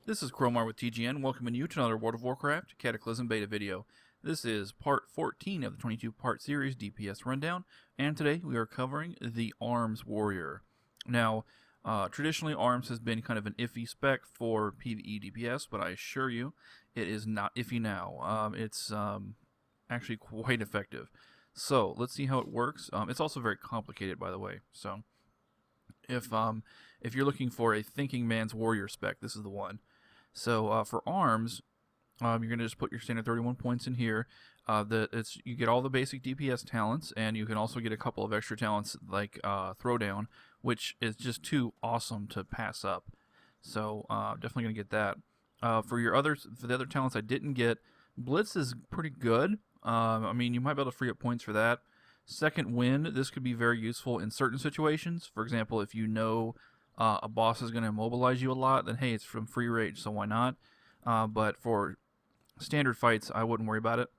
This is Cromar with TGN, welcoming you to another World of Warcraft Cataclysm beta video. This is part 14 of the 22-part series DPS rundown, and today we are covering the Arms Warrior. Now, traditionally Arms has been kind of an iffy spec for PvE DPS, but I assure you it is not iffy now. It's actually quite effective. So, let's see how it works. It's also very complicated, by the way, so if you're looking for a thinking man's warrior spec, this is the one. So for arms, you're going to just put your standard 31 points in here. You get all the basic DPS talents, and you can also get a couple of extra talents like Throwdown, which is just too awesome to pass up. So definitely going to get that. For the other talents I didn't get, Blitz is pretty good. I mean, you might be able to free up points for that. Second Wind, this could be very useful in certain situations. For example, if you know a boss is going to immobilize you a lot, then hey, it's from free rage, so why not? But for standard fights, I wouldn't worry about it.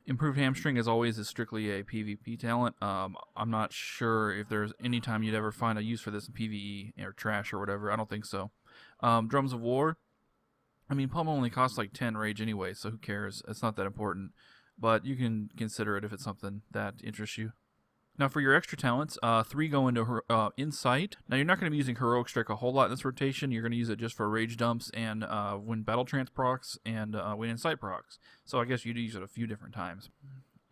Improved Hamstring, as always, is strictly a PvP talent. I'm not sure if there's any time you'd ever find a use for this in PvE or trash or whatever. I don't think so. Drums of War, I mean, Pummel only costs like 10 rage anyway, so who cares? It's not that important. But you can consider it if it's something that interests you. Now for your extra talents, 3 go into Insight. Now you're not going to be using Heroic Strike a whole lot in this rotation. You're going to use it just for Rage Dumps and when Battle Trance procs and when Insight procs. So I guess you'd use it a few different times.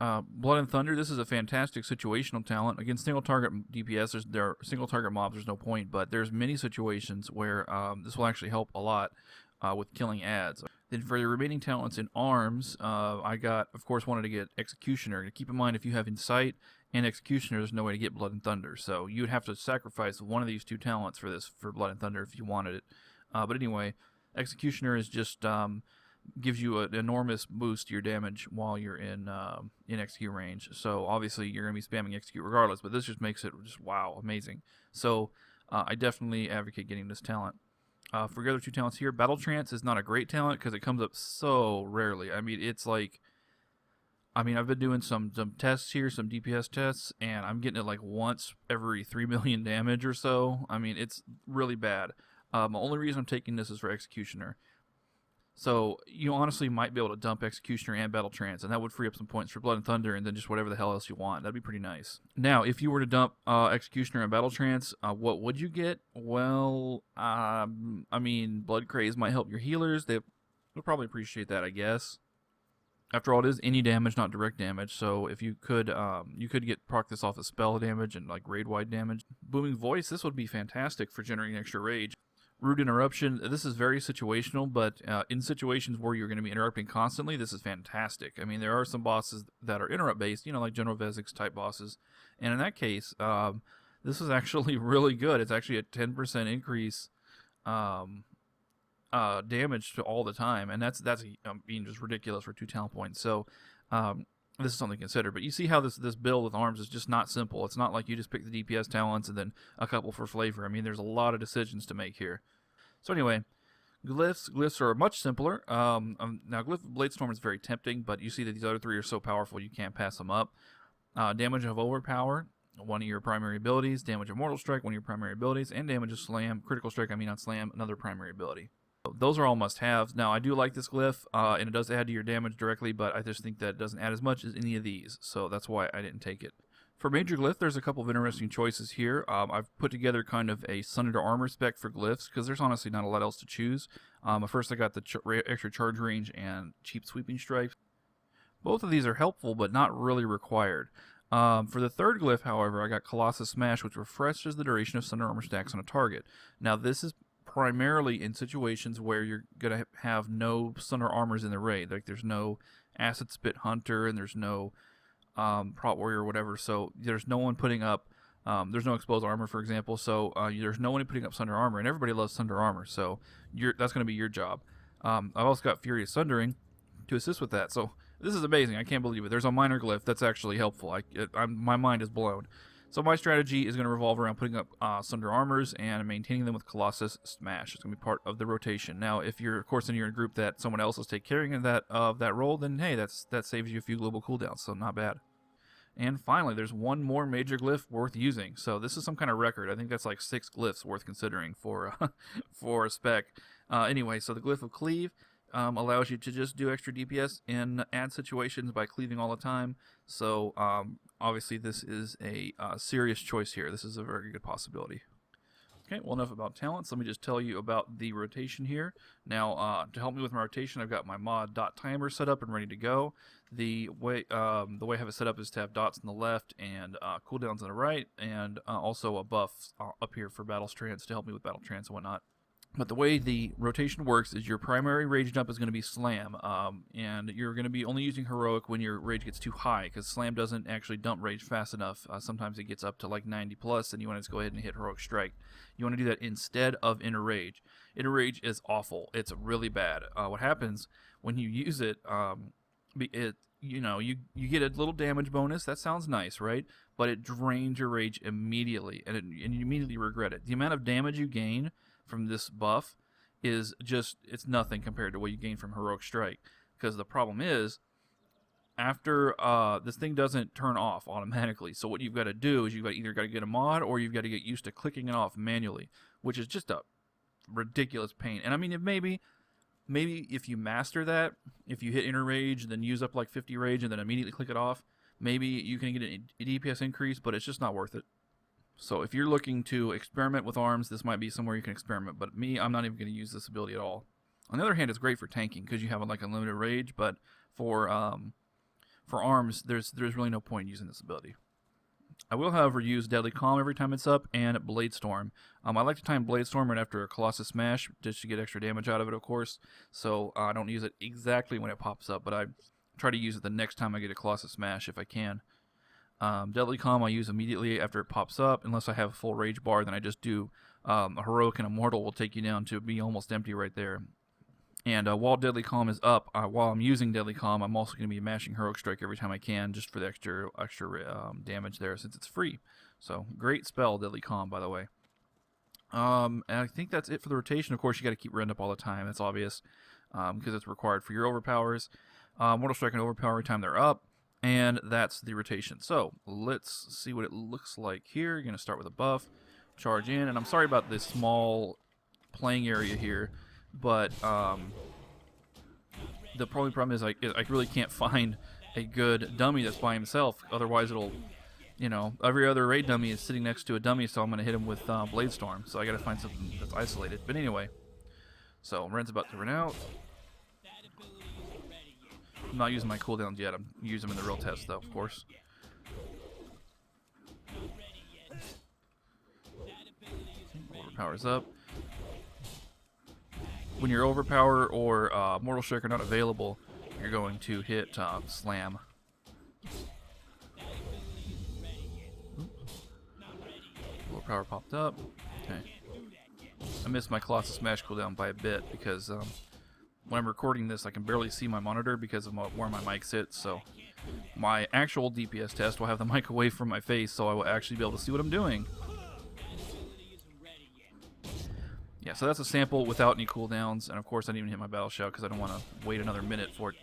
Blood and Thunder, this is a fantastic situational talent. Against single target DPS, there are single target mobs, there's no point, but there's many situations where this will actually help a lot with killing ads. Then for the remaining talents in Arms, of course, wanted to get Executioner. Now, keep in mind, if you have Insight and Executioner, there's no way to get Blood and Thunder. So you would have to sacrifice one of these two talents for Blood and Thunder if you wanted it. But anyway, Executioner is just gives you an enormous boost to your damage while you're in execute range. So obviously you're going to be spamming execute regardless, but this just makes it just wow, amazing. So I definitely advocate getting this talent. For your other two talents here, Battle Trance is not a great talent because it comes up so rarely. I mean, it's like, I've been doing some tests here, some DPS tests, and I'm getting it like once every 3 million damage or so. I mean, it's really bad. The only reason I'm taking this is for Executioner. So you honestly might be able to dump Executioner and Battle Trance, and that would free up some points for Blood and Thunder, and then just whatever the hell else you want. That'd be pretty nice. Now, if you were to dump Executioner and Battle Trance, what would you get? Well, Blood Craze might help your healers. They would probably appreciate that, I guess. After all, it is any damage, not direct damage. So if you could proc this off of spell damage and like raid-wide damage. Booming Voice, this would be fantastic for generating extra rage. Rude Interruption, this is very situational, but in situations where you're going to be interrupting constantly, this is fantastic. I mean, there are some bosses that are interrupt-based, like General Vezix type bosses, and in that case, this is actually really good. It's actually a 10% increase damage to all the time, and that's being just ridiculous for 2 talent points. So this is something to consider. But you see how this build with Arms is just not simple. It's not like you just pick the DPS talents and then a couple for flavor. I mean, there's a lot of decisions to make here. So anyway, Glyphs are much simpler. Now, Glyph of Bladestorm is very tempting, but you see that these other 3 are so powerful you can't pass them up. Damage of Overpower, one of your primary abilities. Damage of Mortal Strike, one of your primary abilities. And damage of Slam, Critical Strike, on Slam, another primary ability. Those are all must-haves. Now, I do like this glyph, and it does add to your damage directly, but I just think that it doesn't add as much as any of these, so that's why I didn't take it. For major glyph, there's a couple of interesting choices here. I've put together kind of a Sunder Armor spec for glyphs, because there's honestly not a lot else to choose. First, I got the extra charge range and cheap sweeping stripes. Both of these are helpful, but not really required. For the third glyph, however, I got Colossus Smash, which refreshes the duration of Sunder Armor stacks on a target. Now, this is primarily in situations where you're going to have no Sunder Armors in the raid. Like there's no Acid Spit Hunter and there's no Prot Warrior or whatever. So there's no one putting up, there's no Exposed Armor, for example. So there's no one putting up Sunder Armor, and everybody loves Sunder Armor. So that's going to be your job. I've also got Furious Sundering to assist with that. So this is amazing. I can't believe it. There's a minor glyph that's actually helpful. My mind is blown. So my strategy is going to revolve around putting up Sunder Armors and maintaining them with Colossus Smash. It's going to be part of the rotation. Now, if you're, of course, in a group that someone else is taking care of that role, then hey, that saves you a few global cooldowns, so not bad. And finally, there's one more major glyph worth using. So this is some kind of record. I think that's like 6 glyphs worth considering for for a spec. Anyway, so the glyph of cleave allows you to just do extra DPS in ad situations by cleaving all the time. So obviously this is a serious choice here. This is a very good possibility. Okay, well, enough about talents. Let me just tell you about the rotation here. Now, to help me with my rotation, I've got my mod dot timer set up and ready to go. The way I have it set up is to have dots on the left and cooldowns on the right, and also a buff up here for battle trance to help me with battle trance and whatnot. But the way the rotation works is your primary rage dump is going to be slam, and you're going to be only using heroic when your rage gets too high, because slam doesn't actually dump rage fast enough. Sometimes it gets up to like 90 plus, and you want to just go ahead and hit heroic strike. You want to do that instead of inner rage. Inner rage is awful. It's really bad. What happens when you use it? You get a little damage bonus. That sounds nice, right? But it drains your rage immediately, and you immediately regret it. The amount of damage you gain from this buff is just, it's nothing compared to what you gain from heroic strike, because the problem is after this thing doesn't turn off automatically. So what you've got to do is you've either got to get a mod or you've got to get used to clicking it off manually, which is just a ridiculous pain. And I mean, maybe if you master that, if you hit inner rage and then use up like 50 rage and then immediately click it off, maybe you can get a DPS increase, but it's just not worth it. So if you're looking to experiment with arms, this might be somewhere you can experiment. But me, I'm not even going to use this ability at all. On the other hand, it's great for tanking because you have like unlimited rage. But for arms, there's really no point in using this ability. I will, however, use Deadly Calm every time it's up and Blade Storm. I like to time Blade Storm right after a Colossus Smash just to get extra damage out of it, of course. So I don't use it exactly when it pops up, but I try to use it the next time I get a Colossus Smash if I can. Deadly Calm I use immediately after it pops up, unless I have a full rage bar. Then I just do a heroic and immortal will take you down to be almost empty right there. And while Deadly Calm is up, while I'm using Deadly Calm, I'm also going to be mashing heroic strike every time I can, just for the extra damage there, since it's free. So great spell, Deadly Calm, by the way. And I think that's it for the rotation. Of course, you got to keep rend up all the time. That's obvious, because it's required for your overpowers. Mortal Strike and overpower every time they're up. And that's the rotation. So let's see what it looks like here. You're going to start with a buff, charge in, and I'm sorry about this small playing area here, but the only problem is I really can't find a good dummy that's by himself. Otherwise, it'll, every other raid dummy is sitting next to a dummy, so I'm going to hit him with Blade Storm. So I got to find something that's isolated. But anyway, so Ren's about to run out. I'm not using my cooldowns yet. I'm using them in the real test, though, of course. Overpower's up. When your overpower or Mortal Strike are not available, you're going to hit Slam. Overpower popped up. Okay. I missed my Colossus Smash cooldown by a bit because when I'm recording this, I can barely see my monitor because of where my mic sits. So my actual DPS test will have the mic away from my face, so I will actually be able to see what I'm doing. Yeah, so that's a sample without any cooldowns, and of course I didn't even hit my battle shout because I don't want to wait another minute for it.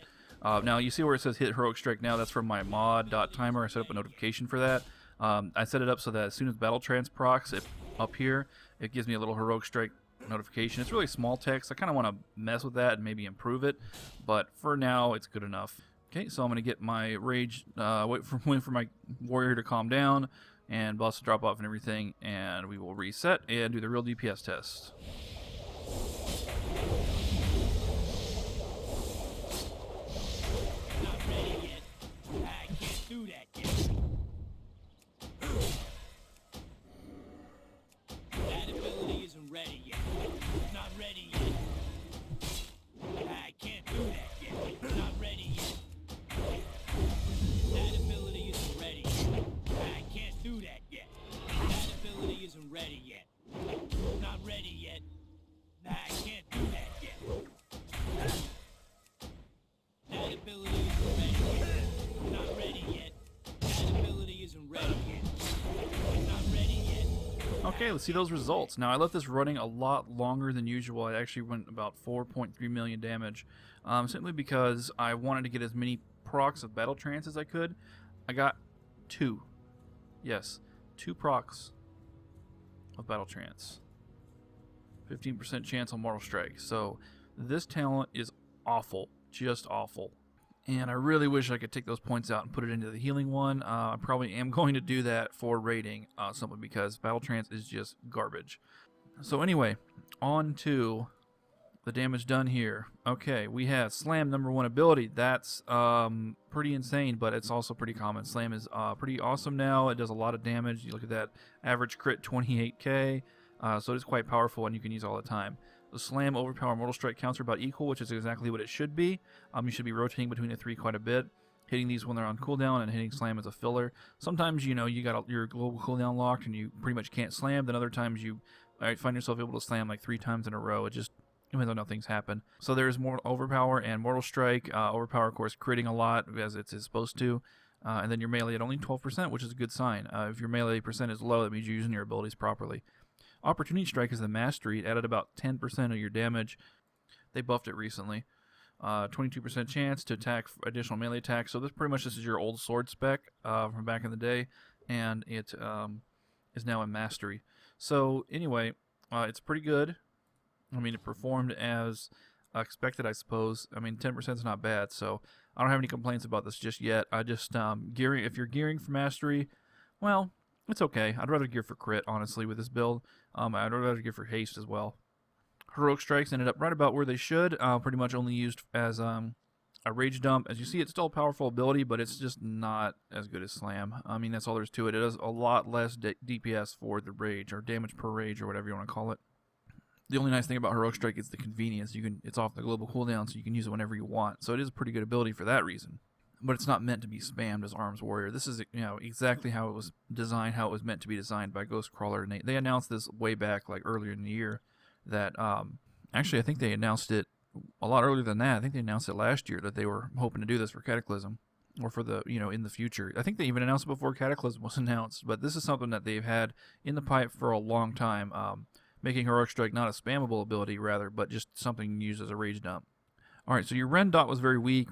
Now you see where it says hit heroic strike now. That's from my mod.timer. I set up a notification for that. I set it up so that as soon as battle trance procs up here, it gives me a little heroic strike notification. It's really small text. I kind of want to mess with that and maybe improve it, but for now it's good enough. Okay, so I'm going to get my rage, wait for my warrior to calm down and boss to drop off and everything, and we will reset and do the real DPS test. Not ready yet. I can't do that yet. That ability isn't ready yet. Not ready yet. I can't do that yet. Not ready yet. That ability isn't ready yet. I can't do that yet. That ability isn't ready yet. Not ready yet. I can't do that yet. That ability isn't ready yet. Not ready yet. That ability isn't ready yet. Not ready yet. Okay, let's see those results. Now, I left this running a lot longer than usual. I actually went about 4.3 million damage, simply because I wanted to get as many procs of battle trance as I could. I got 2. Yes, 2 procs of Battle Trance. 15% chance on Mortal Strike. So this talent is awful, just awful. And I really wish I could take those points out and put it into the healing one. I probably am going to do that for rating, simply because Battle Trance is just garbage. So anyway, on to the damage done here. Okay, we have Slam #1 ability. That's pretty insane, but it's also pretty common. Slam is pretty awesome now. It does a lot of damage. You look at that average crit, 28k. So it is quite powerful, and you can use it all the time. The Slam, Overpower, Mortal Strike counts are about equal, which is exactly what it should be. You should be rotating between the 3 quite a bit, hitting these when they're on cooldown and hitting Slam as a filler. Sometimes, you know, you got your global cooldown locked and you pretty much can't Slam. Then other times you find yourself able to Slam like 3 times in a row. It just depends on how things happen. So there's more Overpower and Mortal Strike. Overpower, of course, critting a lot as it's supposed to. And then your melee at only 12%, which is a good sign. If your melee percent is low, that means you're using your abilities properly. Opportunity Strike is the mastery. It added about 10% of your damage. They buffed it recently. 22% chance to attack additional melee attacks. So this is your old sword spec from back in the day, and it is now a mastery. So anyway, it's pretty good. I mean, it performed as expected, I suppose. I mean, 10% is not bad, so I don't have any complaints about this just yet. I just gearing. If you're gearing for mastery, well, it's okay. I'd rather gear for crit, honestly, with this build. I'd rather gear for haste as well. Heroic Strikes ended up right about where they should. Pretty much only used as a rage dump. As you see, it's still a powerful ability, but it's just not as good as Slam. I mean, that's all there is to it. It does a lot less DPS for the rage, or damage per rage, or whatever you want to call it. The only nice thing about Heroic Strike is the convenience. It's off the global cooldown, so you can use it whenever you want. So it is a pretty good ability for that reason. But it's not meant to be spammed as Arms Warrior. This is, you know, exactly how it was designed, how it was meant to be designed by Ghostcrawler. And they announced this way back, like earlier in the year, that actually I think they announced it a lot earlier than that. I think they announced it last year that they were hoping to do this for Cataclysm, or for the, you know, in the future. I think they even announced it before Cataclysm was announced. But this is something that they've had in the pipe for a long time, making Heroic Strike not a spammable ability, rather, but just something used as a rage dump. Alright, so your Rend dot was very weak.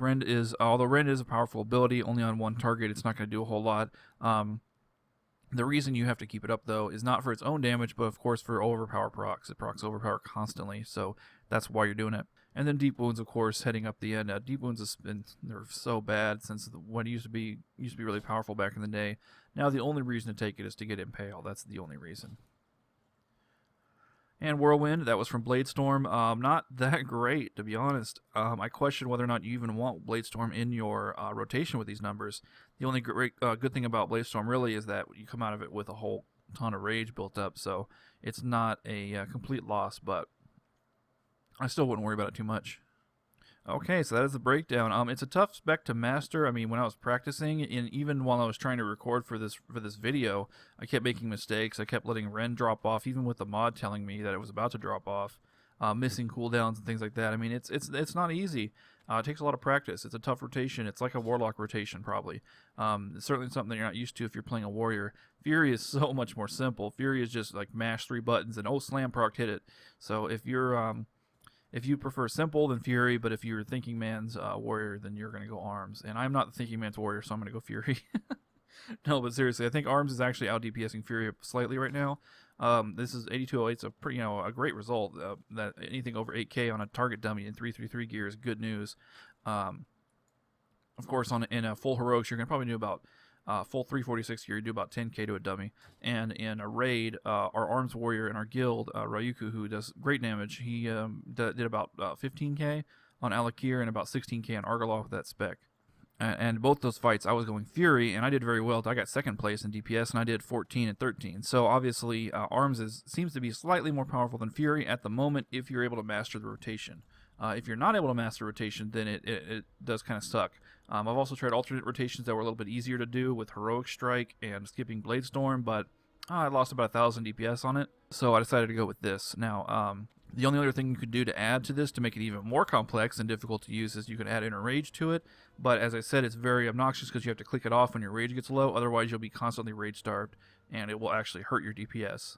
Although Rend is a powerful ability, only on one target, it's not going to do a whole lot. The reason you have to keep it up, though, is not for its own damage, but of course for Overpower procs. It procs Overpower constantly, so that's why you're doing it. And then Deep Wounds, of course, heading up the end. Deep Wounds they're so bad since what it used to be really powerful back in the day. Now the only reason to take it is to get Impale. That's the only reason. And Whirlwind, that was from Bladestorm. Not that great, to be honest. I question whether or not you even want Bladestorm in your rotation with these numbers. The only good thing about Bladestorm really is that you come out of it with a whole ton of rage built up, so it's not a complete loss, but I still wouldn't worry about it too much. Okay, so that is the breakdown. It's a tough spec to master. I mean, when I was practicing, and even while I was trying to record for this video, I kept making mistakes. I kept letting rend drop off, even with the mod telling me that it was about to drop off, missing cooldowns and things like that. I mean, it's not easy. It takes a lot of practice. It's a tough rotation. It's like a Warlock rotation, probably. It's certainly something that you're not used to if you're playing a Warrior. Fury is so much more simple. Fury is just like mash 3 buttons and Slam proc hit it. So if you prefer simple, then Fury, but if you're Thinking Man's Warrior, then you're going to go Arms. And I'm not the Thinking Man's Warrior, so I'm going to go Fury. No, but seriously, I think Arms is actually out DPSing Fury slightly right now. This is 8208. It's a great result. That anything over 8k on a target dummy in 333 gear is good news. Of course, in a full heroics, you're going to probably do about full 346 gear, you do about 10k to a dummy. And in a raid, our Arms Warrior in our guild, Ryuku, who does great damage, he did about 15k on Alakir and about 16k on Argaloth with that spec. And both those fights, I was going Fury, and I did very well. I got second place in DPS, and I did 14 and 13. So obviously, Arms seems to be slightly more powerful than Fury at the moment if you're able to master the rotation. If you're not able to master rotation, then it does kind of suck. I've also tried alternate rotations that were a little bit easier to do with Heroic Strike and skipping Bladestorm, but I lost about 1,000 DPS on it, so I decided to go with this. Now, the only other thing you could do to add to this to make it even more complex and difficult to use is you can add Inner Rage to it, but as I said, it's very obnoxious because you have to click it off when your rage gets low, otherwise you'll be constantly rage starved, and it will actually hurt your DPS.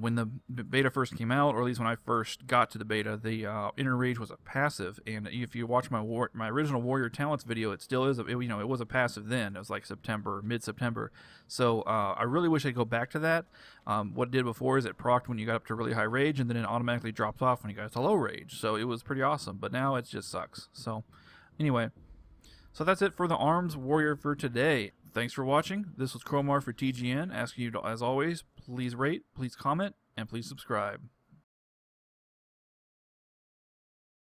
when the beta first came out, or at least when I first got to the beta, the Inner Rage was a passive, and if you watch my original Warrior Talents video, it still is, it was a passive then. It was like September, mid-September. So I really wish I'd go back to that. What it did before is it procced when you got up to really high rage, and then it automatically dropped off when you got to low rage. So it was pretty awesome, but now it just sucks. So anyway, so that's it for the Arms Warrior for today. Thanks for watching. This was Cromar for TGN, asking you to, as always, please rate, please comment, and please subscribe.